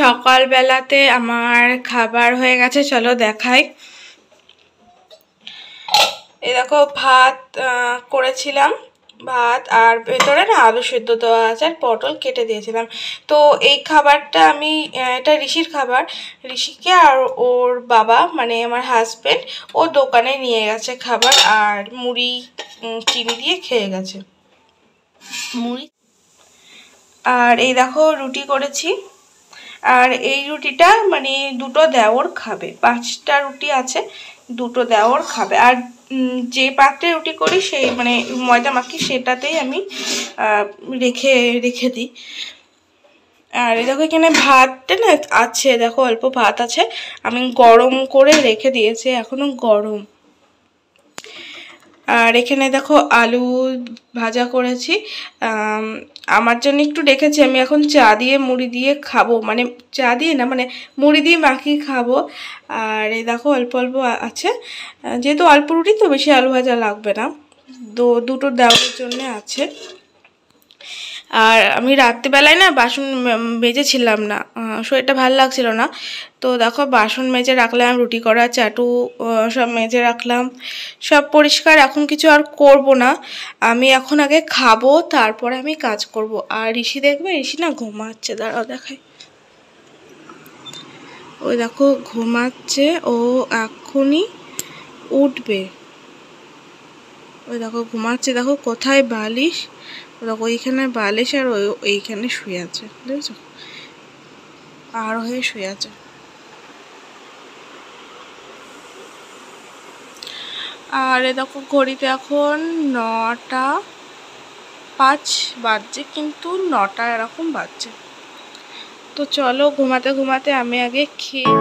সকালবেলাতে আমার খাবার হয়ে গেছে, চলো দেখাই। এই দেখো ভাত করেছিলাম, ভাত আর ভেতরে না আলু সেদ্ধ দেওয়া আছে আর পটল কেটে দিয়েছিলাম। তো এই খাবারটা আমি, এটা ঋষির খাবার, ঋষিকে আর ওর বাবা মানে আমার হাজবেন্ড ও দোকানে নিয়ে গেছে খাবার, আর মুড়ি চিনি দিয়ে খেয়ে গেছে মুড়ি। আর এই দেখো রুটি করেছি, আর এই রুটিটা মানে দুটো দেওর খাবে, 5টা রুটি আছে, দুটো দেওর খাবে। আর যে পাত্রে রুটি করি সেই মানে ময়দা মাখি সেটাতেই আমি রেখে দিই। আর এই দেখো এখানে ভাতটা না আছে, দেখো অল্প ভাত আছে, আমি গরম করে রেখে দিয়েছি, এখনো গরম। আর এখানে দেখো আলু ভাজা করেছি, আমার জন্য একটু রেখেছি, আমি এখন চা দিয়ে মুড়ি দিয়ে খাবো, মানে চা দিয়ে না মানে মুড়ি দিয়ে মাখিয়ে খাবো। আর এই দেখো অল্প অল্প আছে, যেহেতু অল্প রুটি তো বেশি আলু ভাজা লাগবে না, দুটো দেওয়ার জন্য আছে। আর আমি রাত্রিবেলায় না বাসন মেজেছিলাম না, শরীরটা ভালো লাগছিল না, তো দেখো বাসন মেজে রাখলাম, রুটি করা চাটু সব মেজে রাখলাম, সব পরিষ্কার। এখন কিছু আর করব না, আমি এখন আগে খাবো, তারপরে আমি কাজ করব। আর ঋষি দেখবে, ঋষি না ঘুমাচ্ছে, দাঁড়াও দেখাই, ওই দেখো ঘুমাচ্ছে, ও এখনই উঠবে, ওই দেখো ঘুমাচ্ছে, দেখো কোথায় বালিশ, দেখো ওইখানে বালিশ আর ওইখানে শুয়ে আছে, বুঝেছো, আর হয়ে শুয়ে আছে। আর এ দেখো ঘড়িতে এখন 9টা 5 বাজছে, কিন্তু 9টা এরকম বাজছে। তো চলো ঘুমাতে ঘুমাতে আমি আগে খেয়ে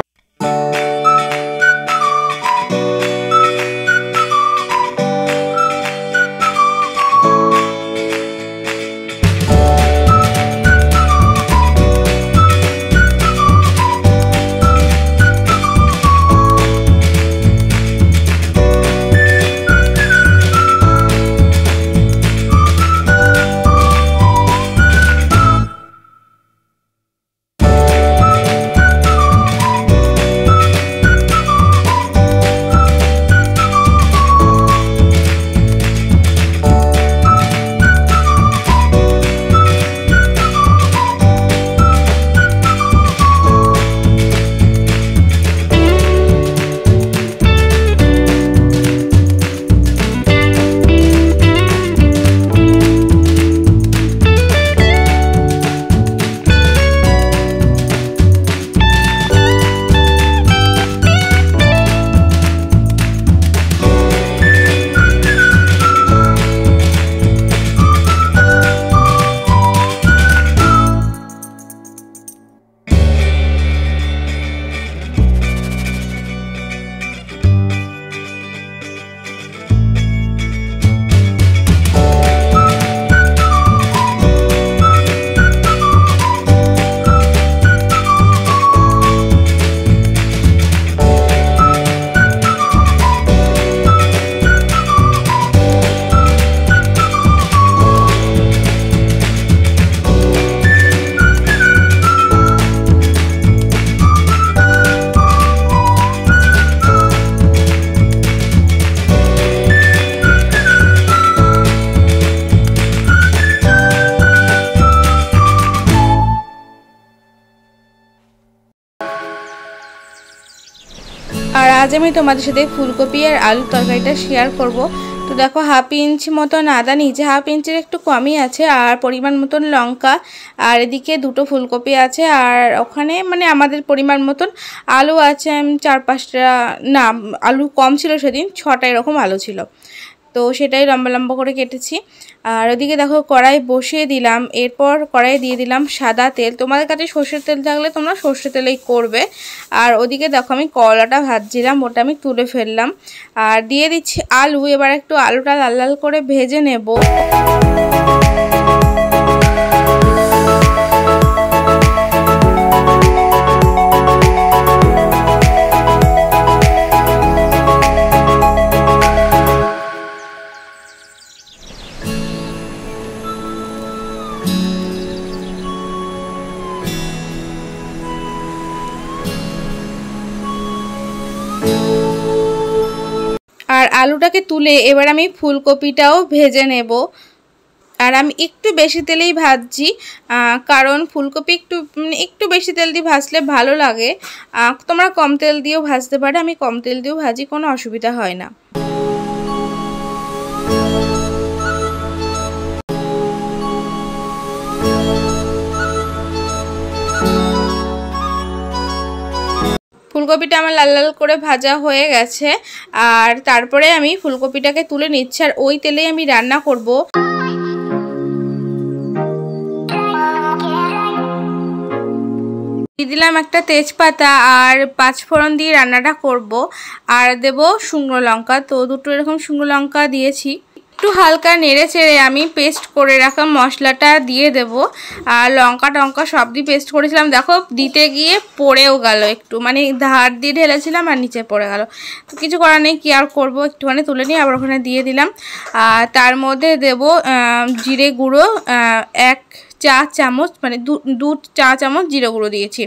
আর আজ আমি তোমাদের সাথে ফুলকপি আর আলুর তরকারিটা শেয়ার করব। তো দেখো 1/2 ইঞ্চি মতন আদা নিয়েছি, 1/2 ইঞ্চির একটু কমই আছে, আর পরিমাণ মতন লঙ্কা, আর এদিকে দুটো ফুলকপি আছে, আর ওখানে মানে আমাদের পরিমাণ মতন আলু আছে, 4-5টা, না আলু কম ছিল সেদিন, 6টা এরকম আলু ছিল, তো সেটাই লম্বা লম্বা করে কেটেছি। আর ওদিকে দেখো কড়াই বসিয়ে দিলাম, এরপর কড়াইয়ে দিয়ে দিলাম সাদা তেল, তোমাদের কাছে সর্ষের তেল থাকলে তোমরা সর্ষের তেলেই করবে। আর ওদিকে দেখো আমি করলাটা ভাজছিলাম, ওটা আমি তুলে ফেললাম, আর দিয়ে দিচ্ছি আলু। এবার একটু আলুটা লাল লাল করে ভেজে নেব। আলুটাকে তুলে এবার আমি ফুলকপিটাও ভেজে নেব। আর আমি একটু বেশি তেলেই ভাজছি, কারণ ফুলকপি একটু বেশি তেল দিয়ে ভাজলে ভালো লাগে। তোমরা কম তেল দিয়েও ভাজতে পারো, আমি কম তেল দিয়েও ভাজি, কোনো অসুবিধা হয় না। ফুলকপিটা আমার লাল লাল করে ভাজা হয়ে গেছে, আর তারপরে আমি ফুলকপিটাকে তুলে নিচ্ছি, আর ওই তেলেই আমি রান্না করব। দিয়ে দিলাম একটা তেজপাতা আর 5 ফোড়ন দিয়ে রান্নাটা করব, আর দেব শুকনো লঙ্কা। তো দুটো এরকম শুকনো লঙ্কা দিয়েছি। একটু হালকা নেড়ে চেড়ে আমি পেস্ট করে রাখা মশলাটা দিয়ে দেব। আর লঙ্কা টঙ্কা সব দিয়ে পেস্ট করেছিলাম, দেখো দিতে গিয়ে পড়েও গেল, একটু ধার দিয়ে ঢেলেছিলাম আর নিচে পড়ে গেল। তো কিছু করার নেই, কি আর করবো, একটুখানি তুলে নিয়ে আবার ওখানে দিয়ে দিলাম। আর তার মধ্যে দেব জিরে গুঁড়ো 1 চা চামচ, দু চা চামচ জিরে গুঁড়ো দিয়েছি।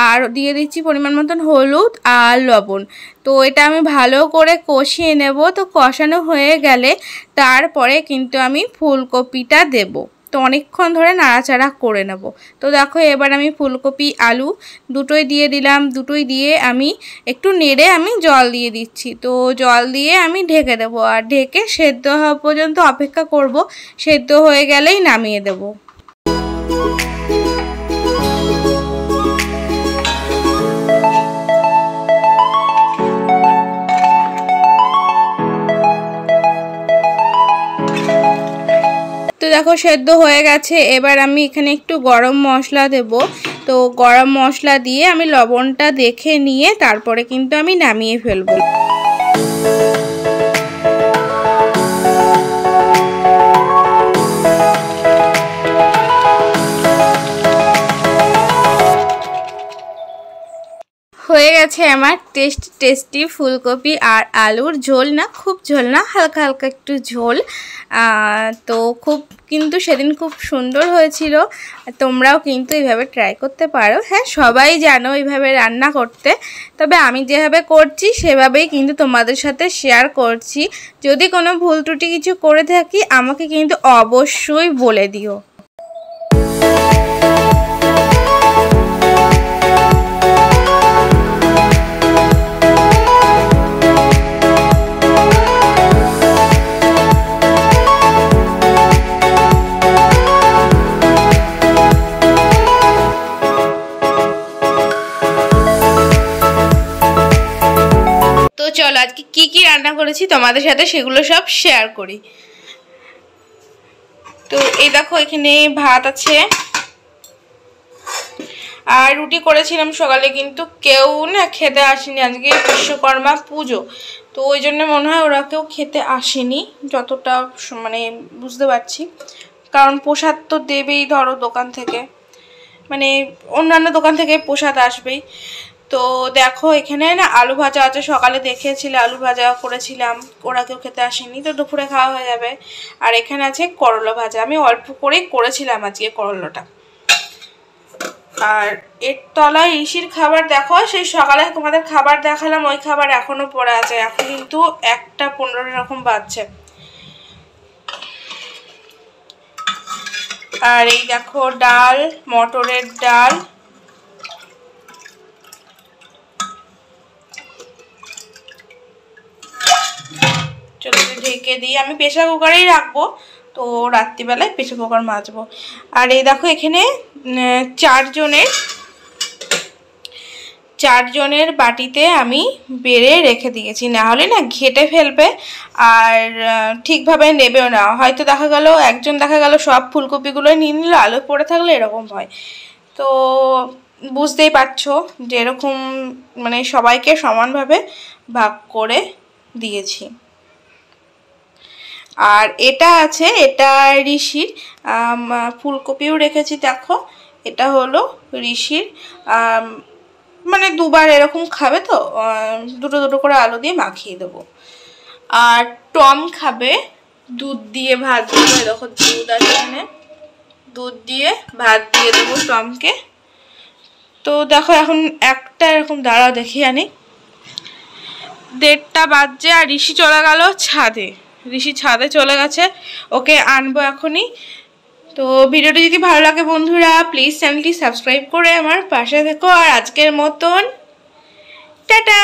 আর দিয়ে দিচ্ছি পরিমাণ মতন হলুদ আর লবণ। তো এটা আমি ভালো করে কষিয়ে নেব। তো কষানো হয়ে গেলে তারপরে কিন্তু আমি ফুলকপিটা দেব। তো অনেকক্ষণ ধরে নাড়াচাড়া করে নেব। তো দেখো এবার আমি ফুলকপি আলু দুটোই দিয়ে দিলাম। দুটোই দিয়ে আমি একটু নেড়ে আমি জল দিয়ে দিচ্ছি। তো জল দিয়ে আমি ঢেকে দেবো, আর ঢেকে সেদ্ধ হওয়া পর্যন্ত অপেক্ষা করব। সেদ্ধ হয়ে গেলেই নামিয়ে দেবো। তো দেখো সেদ্ধ হয়ে গেছে। এবার আমি এখানে একটু গরম মশলা দেব। তো গরম মশলা দিয়ে আমি লবণটা দেখে নিয়ে তারপরে কিন্তু আমি নামিয়ে ফেলবো। হয়ে গেছে আমার টেস্টি ফুলকপি আর আলুর ঝোল। না খুব ঝোল না, হালকা হালকা একটু ঝোল। তো কিন্তু সেদিন খুব সুন্দর হয়েছিল। তোমরাও কিন্তু এইভাবে ট্রাই করতে পারো। হ্যাঁ, সবাই জানো এইভাবে রান্না করতে, তবে আমি যেভাবে করছি সেভাবেই কিন্তু তোমাদের সাথে শেয়ার করছি। যদি কোনো ভুল ত্রুটি কিছু করে থাকি আমাকে কিন্তু অবশ্যই বলে দিও। চলো আজকে কি কি রান্না করেছি তোমাদের সাথে সেগুলো সব শেয়ার করি। তো এই দেখো এখানে ভাত আছে আর রুটি করেছিলাম সকালে, কিন্তু কেউ না খেতে আসেনি। আজকে বিশ্বকর্মা পুজো, তো ওই জন্য মনে হয় ওরা কেউ খেতে আসেনি, যতটা বুঝতে পারছি। কারণ প্রসাদ তো দেবেই, ধরো দোকান থেকে, অন্যান্য দোকান থেকে প্রসাদ আসবেই। তো দেখো এখানে না আলু ভাজা আছে, সকালে দেখেছিলে আলু ভাজা করেছিলাম, ওরা কেউ খেতে আসেনি, তো দুপুরে খাওয়া হয়ে যাবে। আর এখানে আছে করলা ভাজা, আমি অল্প করেই করেছিলাম আজকে করলাটা। আর এর তলায় ঋষির খাবার দেখো, সেই সকালে তোমাদের খাবার দেখালাম, ওই খাবার এখনো পড়ে আছে। এখন কিন্তু 1:15 এরকম বাজছে। আর এই দেখো ডাল, মটরের ডাল। চলো ঢেকে দিই, আমি প্রেসার কুকারেই রাখবো, তো রাত্রিবেলায় প্রেসার কুকার মাজবো। আর এই দেখো এখানে 4 জনের বাটিতে আমি বেড়ে রেখে দিয়েছি, না হলে না ঘেটে ফেলবে আর ঠিকভাবে নেবেও না। হয়তো দেখা গেল একজন সব ফুলকপিগুলো নিয়ে নিল, আলু পড়ে থাকলে এরকম হয়। তো বুঝতেই পারছো যে এরকম সবাইকে সমানভাবে ভাগ করে দিয়েছি। আর এটা আছে, এটা ঋষির ফুলকপিও রেখেছি। দেখো এটা হলো ঋষির, দুবার এরকম খাবে, তো দুটো দুটো করে আলু দিয়ে মাখিয়ে দেবো। আর টম খাবে দুধ দিয়ে ভাত দেবো। দেখো দুধ আছে এখানে, দুধ দিয়ে ভাত দিয়ে দেবো টমকে। তো দেখো এখন একটা এরকম দাঁড়াও দেখিয়ে আনি। 1:30 বাজছে আর ঋষি চলে গেল ছাদে। ঋষি ছাদে চলে গেছে, ওকে আনবো এখনই। তো ভিডিওটি যদি ভালো লাগে বন্ধুরা প্লিজ চ্যানেলটি সাবস্ক্রাইব করে আমার পাশে থেকো। আর আজকের মতন টাটা।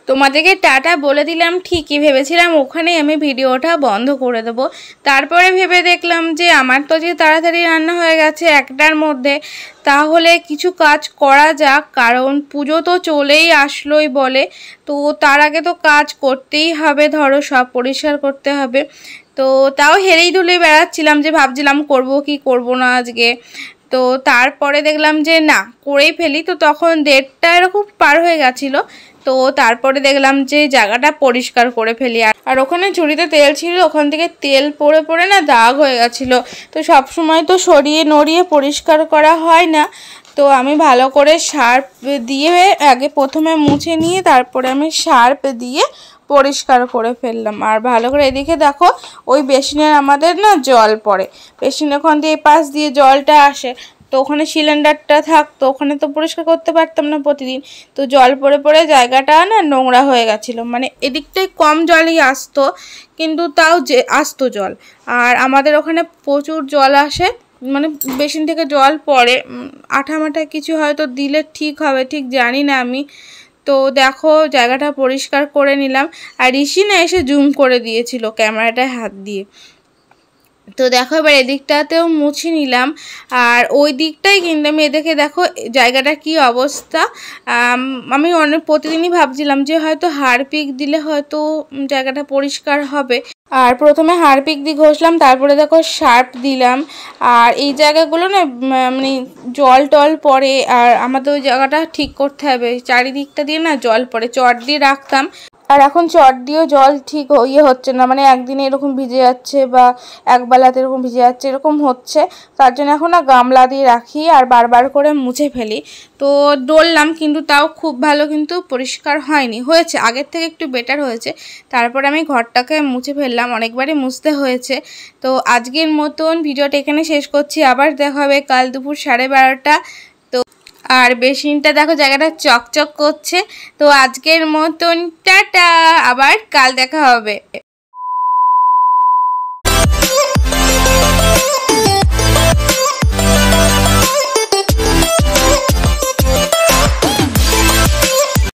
তোমাদেরকে টাটা বলে দিলাম ঠিকই, ভেবেছিলাম ওখানে আমি ভিডিওটা বন্ধ করে দেবো। তারপরে ভেবে দেখলাম যে আমার তো যে তাড়াতাড়ি রান্না হয়ে গেছে 1টার মধ্যে, তাহলে কিছু কাজ করা যাক, কারণ পুজো তো চলেই আসলোই বলে। তো তার আগে তো কাজ করতেই হবে, ধরো সব পরিষ্কার করতে হবে। তো তাও হেলেই দুলেই বেড়াচ্ছিলাম, যে ভাবছিলাম করব কি করব না আজকে। তো তারপরে দেখলাম যে না, করেই ফেলি। তো তখন 1:30 এরকম পার হয়ে গেছিলো। তো তারপরে দেখলাম যে জায়গাটা পরিষ্কার করে ফেলি। আর ওখানে ঝুড়িতে তেল ছিল, ওখান থেকে তেল পড়ে পড়ে না দাগ হয়ে গেছিলো। তো সব সময় তো সরিয়ে নড়িয়ে পরিষ্কার করা হয় না। তো আমি ভালো করে সার্ফ দিয়ে আগে প্রথমে মুছে নিয়ে তারপরে আমি সার্ফ দিয়ে পরিষ্কার করে ফেললাম। আর ভালো করে এদিকে দেখো, ওই বেসিনের আমাদের না জল পড়ে, বেসিন ওখান দিয়ে পাশ দিয়ে জলটা আসে। তো ওখানে সিলিন্ডারটা থাকতো, ওখানে তো পরিষ্কার করতে পারতাম না প্রতিদিন। তো জল পড়ে পড়ে জায়গাটা না নোংরা হয়ে গেছিলো, মানে এদিকটায় কম জলই আসতো, কিন্তু তাও যে আসতো জল। আর আমাদের ওখানে প্রচুর জল আসে, মানে বেসিন থেকে জল পড়ে। আঠা মাঠা কিছু হয়তো দিলে ঠিক হবে, ঠিক জানি না আমি। তো দেখো জায়গাটা পরিষ্কার করে নিলাম। আর ঋষি না এসে জুম করে দিয়েছিল ক্যামেরাটায় হাত দিয়ে। তো দেখো এবার এদিকটাতেও মুছে নিলাম। আর ওই দিকটাই কিন্তু আমি দেখে দেখো জায়গাটা কি অবস্থা। আমি প্রতিদিনই ভাবছিলাম যে হয়তো হারপিক দিলে হয়তো জায়গাটা পরিষ্কার হবে। আর প্রথমে হারপিক দিয়ে ঘষলাম, তারপরে দেখো সার্ফ দিলাম। আর এই জায়গাগুলো না মানে জল টল পড়ে, আর আমাদের ওই জায়গাটা ঠিক করতে হবে। চারিদিকটা দিয়ে না জল পড়ে, চট দিয়ে রাখতাম। আর এখন চট দিয়েও জল ঠিক হচ্ছে না, মানে একদিনে এরকম ভিজে যাচ্ছে বা একবেলাতে এরকম ভিজে যাচ্ছে, এরকম হচ্ছে। তার জন্য এখন না গামলা দিয়ে রাখি আর বারবার করে মুছে ফেলি। তো ডললাম, কিন্তু তাও খুব ভালো কিন্তু পরিষ্কার হয়নি, হয়েছে আগের থেকে একটু বেটার হয়েছে। তারপরে আমি ঘরটাকে মুছে ফেললাম, অনেকবারই মুছতে হয়েছে। তো আজকের মতন ভিডিওটা এখানে শেষ করছি, আবার দেখা হবে কাল দুপুর 12:30। আর বেসিনটা দেখো জায়গাটা চকচক করছে। তো আজকের মতন টাটা, আবার কাল দেখা হবে।